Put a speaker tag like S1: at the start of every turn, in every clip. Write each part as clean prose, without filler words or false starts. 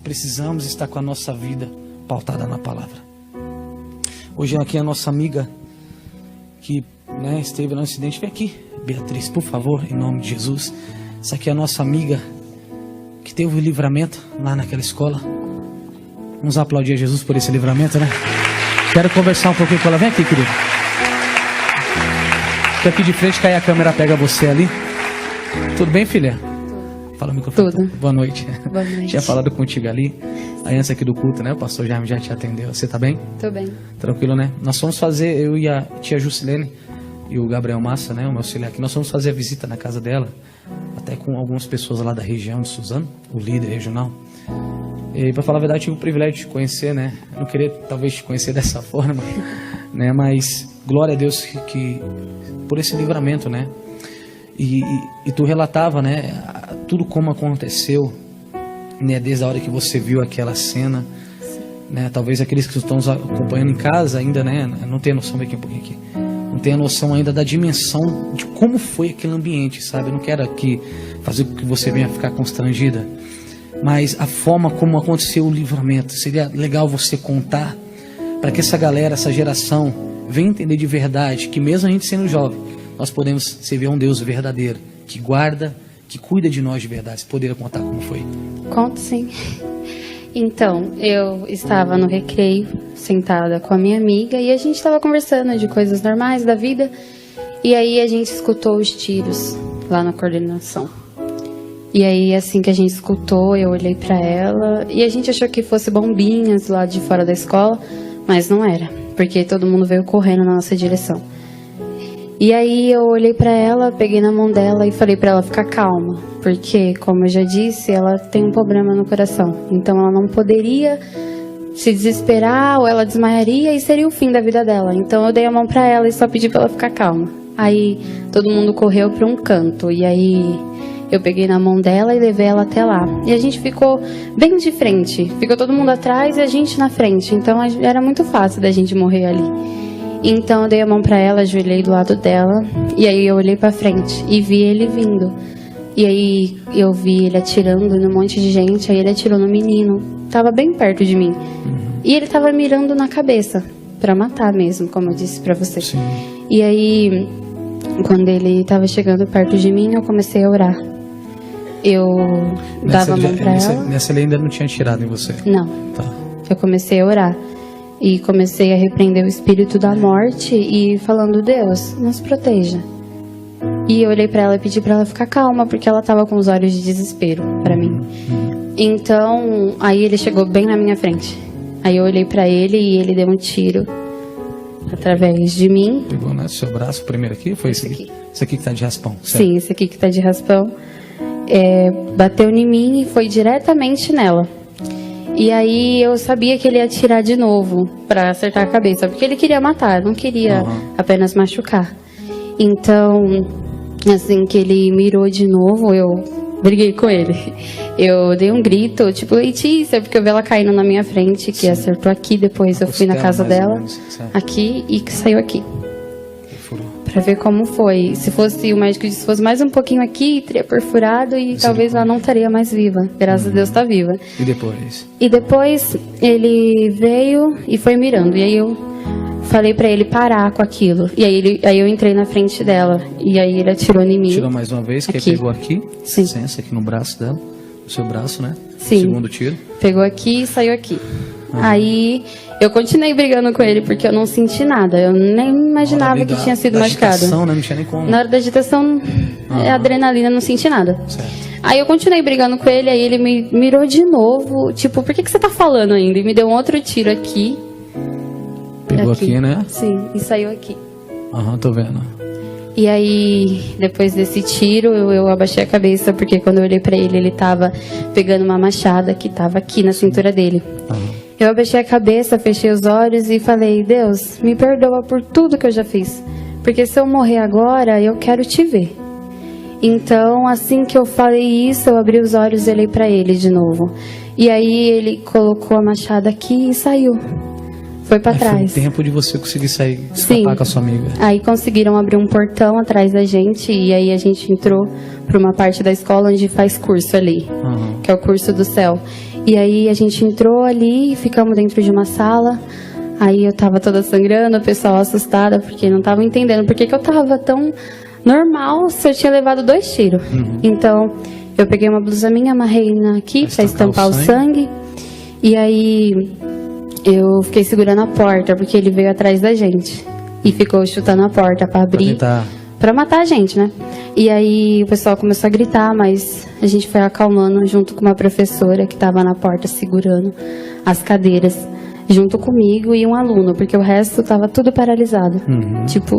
S1: Precisamos estar com a nossa vida pautada na palavra. Hoje aqui a nossa amiga que esteve no acidente, vem aqui, Beatriz, por favor, em nome de Jesus. Essa aqui é a nossa amiga que teve o livramento lá naquela escola. Vamos aplaudir a Jesus por esse livramento, né? Quero conversar um pouquinho com ela. Vem aqui, querida. Fica aqui de frente, que aí a câmera pega você ali. Tudo bem, filha? Fala o microfone.
S2: Tudo.
S1: Boa noite.
S2: Boa noite.
S1: Tinha falado contigo ali. Aí antes aqui do culto, né? O pastor Jaime já te atendeu. Você tá bem?
S2: Tô bem.
S1: Tranquilo, né? Nós fomos fazer, eu e a tia Jusilene e o Gabriel Massa, né? O meu auxiliar aqui. Nós fomos fazer a visita na casa dela. Até com algumas pessoas lá da região de Suzano, o líder regional. E para falar a verdade, tive o privilégio de te conhecer, né? Eu não queria talvez te conhecer dessa forma, né? Mas glória a Deus que por esse livramento, né? E tu relatava, né? Tudo como aconteceu, né? Desde a hora que você viu aquela cena, né? Talvez aqueles que estão acompanhando em casa ainda, né? Não tem noção, vem aqui um pouquinho aqui. Não tem a noção ainda da dimensão de como foi aquele ambiente, sabe? Eu não quero aqui fazer com que você venha ficar constrangida, mas a forma como aconteceu o livramento, seria legal você contar para que essa galera, essa geração, venha entender de verdade que mesmo a gente sendo jovem, nós podemos servir a um Deus verdadeiro, que guarda, que cuida de nós de verdade. Você poderia contar como foi?
S2: Conto sim. Então, eu estava no recreio, sentada com a minha amiga, e a gente estava conversando de coisas normais da vida, e aí a gente escutou os tiros lá na coordenação. E aí, assim que a gente escutou, eu olhei para ela, e a gente achou que fosse bombinhas lá de fora da escola, mas não era, porque todo mundo veio correndo na nossa direção. E aí eu olhei pra ela, peguei na mão dela e falei pra ela ficar calma, porque, como eu já disse, ela tem um problema no coração. Então ela não poderia se desesperar ou ela desmaiaria e seria o fim da vida dela. Então eu dei a mão pra ela e só pedi pra ela ficar calma. Aí todo mundo correu pra um canto e aí eu peguei na mão dela e levei ela até lá. E a gente ficou bem de frente, ficou todo mundo atrás e a gente na frente. Então era muito fácil da gente morrer ali. Então eu dei a mão pra ela, ajoelhei do lado dela, e aí eu olhei pra frente e vi ele vindo. E aí eu vi ele atirando num monte de gente, aí ele atirou no menino, tava bem perto de mim. E ele tava mirando na cabeça, pra matar mesmo, como eu disse pra você.
S1: Sim.
S2: E aí, quando ele tava chegando perto de mim, eu comecei a orar. Eu dava a mão pra ela.
S1: Nessa ele ainda não tinha atirado em você?
S2: Não.
S1: Tá.
S2: Eu comecei a orar. E comecei a repreender o espírito da morte e falando, Deus, nos proteja. E eu olhei pra ela e pedi pra ela ficar calma, porque ela tava com os olhos de desespero pra mim. Então, aí ele chegou bem na minha frente. Aí eu olhei pra ele e ele deu um tiro através de mim.
S1: Pegou, né? Seu braço primeiro aqui? Foi esse aqui? Esse aqui que tá de raspão, certo?
S2: Sim, esse aqui que tá de raspão. Bateu em mim e foi diretamente nela. E aí eu sabia que ele ia atirar de novo pra acertar a cabeça, porque ele queria matar, não queria apenas machucar. Então, assim que ele mirou de novo, eu briguei com ele. Eu dei um grito, tipo, Letícia, porque eu vi ela caindo na minha frente, que acertou aqui, depois eu fui na casa dela, aqui, e que saiu aqui. Pra ver como foi. Se fosse, o médico disse, se fosse mais um pouquinho aqui, teria perfurado e talvez ela não estaria mais viva. Graças a Deus tá viva.
S1: E depois?
S2: E depois ele veio e foi mirando. E aí eu falei pra ele parar com aquilo. E aí eu entrei na frente dela. E aí ele atirou em mim.
S1: Tirou mais uma vez, que ele pegou aqui.
S2: Sim.
S1: Licença, aqui no braço dela. No seu braço, né?
S2: Sim.
S1: Segundo tiro.
S2: Pegou aqui e saiu aqui. Aí eu continuei brigando com ele porque eu não senti nada. Eu nem imaginava que tinha sido machucado.
S1: Né? Não tinha nem como.
S2: Na hora da agitação, adrenalina, não senti nada.
S1: Certo.
S2: Aí eu continuei brigando com ele, aí ele me mirou de novo. Tipo, por que você tá falando ainda? E me deu um outro tiro aqui.
S1: Pegou aqui, né?
S2: Sim, e saiu aqui.
S1: Tô vendo.
S2: E aí, depois desse tiro, eu abaixei a cabeça, porque quando eu olhei pra ele, ele tava pegando uma machada que tava aqui na cintura dele. Eu abaixei a cabeça, fechei os olhos e falei, Deus, me perdoa por tudo que eu já fiz. Porque se eu morrer agora, eu quero te ver. Então, assim que eu falei isso, eu abri os olhos e olhei pra ele de novo. E aí ele colocou a machada aqui e saiu. Foi pra trás.
S1: Foi o tempo de você conseguir sair, escapar com a sua amiga.
S2: Aí conseguiram abrir um portão atrás da gente e aí a gente entrou pra uma parte da escola onde faz curso ali, que é o curso do céu. E aí a gente entrou ali, ficamos dentro de uma sala. Aí eu tava toda sangrando, o pessoal assustada, porque não tava entendendo por que eu tava tão normal se eu tinha levado 2 tiros. Então, eu peguei uma blusa minha, amarrei aqui pra estampar o sangue. E aí eu fiquei segurando a porta, porque ele veio atrás da gente. E ficou chutando a porta pra abrir, pra matar a gente, né? E aí o pessoal começou a gritar, mas a gente foi acalmando junto com uma professora que tava na porta segurando as cadeiras, junto comigo e um aluno, porque o resto tava tudo paralisado. Tipo,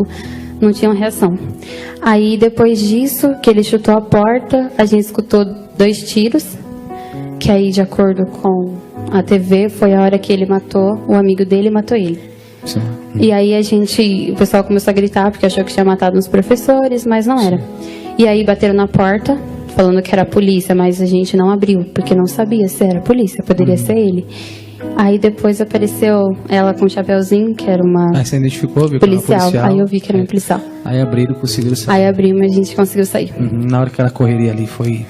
S2: não tinha reação. Aí depois disso, que ele chutou a porta, a gente escutou 2 tiros, que aí, de acordo com a TV, foi a hora que ele matou o amigo dele e matou ele. Sim. E aí o pessoal começou a gritar porque achou que tinha matado uns professores, mas não era. E aí bateram na porta, falando que era a polícia, mas a gente não abriu, porque não sabia se era a polícia, poderia ser ele. Aí depois apareceu ela com um chapeuzinho, que era uma
S1: você identificou, viu,
S2: policial. Aí eu vi que era uma policial.
S1: Aí abriram, conseguiram sair.
S2: Aí abrimos e a gente conseguiu sair.
S1: Na hora que ela correria ali, foi...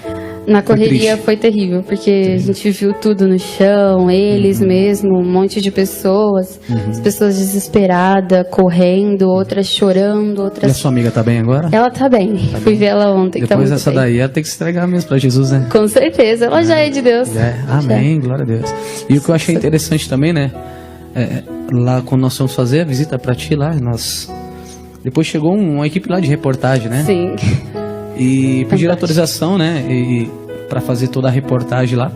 S2: Na correria foi terrível, porque a gente viu tudo no chão, eles mesmo, um monte de pessoas, as pessoas desesperadas, correndo, outras chorando, outras...
S1: E a sua amiga tá bem agora?
S2: Ela tá bem, fui ver ela ontem.
S1: Depois
S2: tá
S1: dessa
S2: bem.
S1: daí, ela tem que se entregar mesmo pra Jesus, né?
S2: Com certeza, ela já é de Deus.
S1: Amém, glória a Deus. E o que eu achei interessante também, né? Lá quando nós fomos fazer a visita pra ti lá, depois chegou uma equipe lá de reportagem, né?
S2: Sim.
S1: E pediram autorização, né? Para fazer toda a reportagem lá.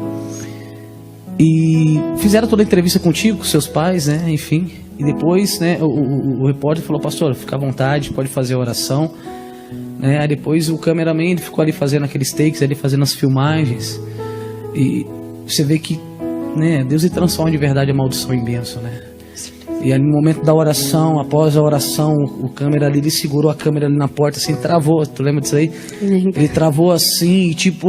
S1: E fizeram toda a entrevista contigo, com seus pais, né? Enfim. E depois, né? O repórter falou: pastor, fica à vontade, pode fazer a oração. Né? Aí depois o cameraman ele ficou ali fazendo aqueles takes, ali fazendo as filmagens. E você vê que, né? Deus ele transforma de verdade a maldição em bênção, né? E aí no momento da oração, após a oração, o câmera ali, ele segurou a câmera ali na porta, assim, travou. Tu lembra disso aí? Ele travou assim, e tipo,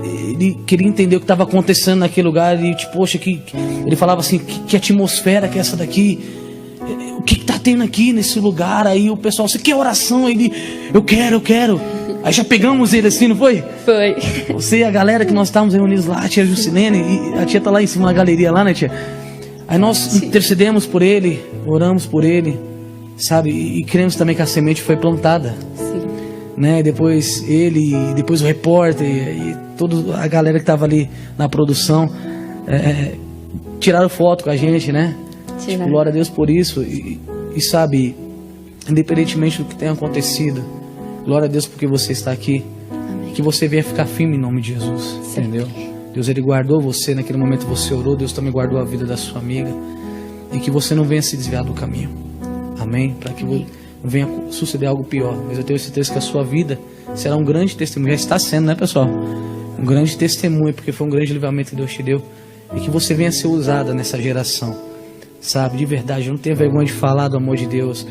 S1: ele queria entender o que estava acontecendo naquele lugar. E tipo, poxa, ele falava assim, que atmosfera que é essa daqui? O que tá tendo aqui nesse lugar? Aí o pessoal, você quer oração? Ele, eu quero. Aí já pegamos ele assim, não foi?
S2: Foi.
S1: Você e a galera que nós estávamos reunidos lá, a tia Jusilene, e a tia tá lá em cima na galeria lá, né, tia? Aí nós intercedemos por ele, oramos por ele, sabe? E cremos também que a semente foi plantada.
S2: Sim.
S1: Né? Depois ele, depois o repórter e toda a galera que estava ali na produção tiraram foto com a gente, né? Tipo, glória a Deus por isso. E sabe, independentemente do que tenha acontecido, glória a Deus porque você está aqui. Amém. Que você venha ficar firme em nome de Jesus. Sim. Entendeu? Deus, ele guardou você, naquele momento você orou, Deus também guardou a vida da sua amiga. E que você não venha se desviar do caminho. Amém? Para que não venha suceder algo pior. Mas eu tenho certeza que a sua vida será um grande testemunho. Já está sendo, né, pessoal? Um grande testemunho, porque foi um grande livramento que Deus te deu. E que você venha ser usada nessa geração. Sabe? De verdade, eu não tenho vergonha de falar do amor de Deus.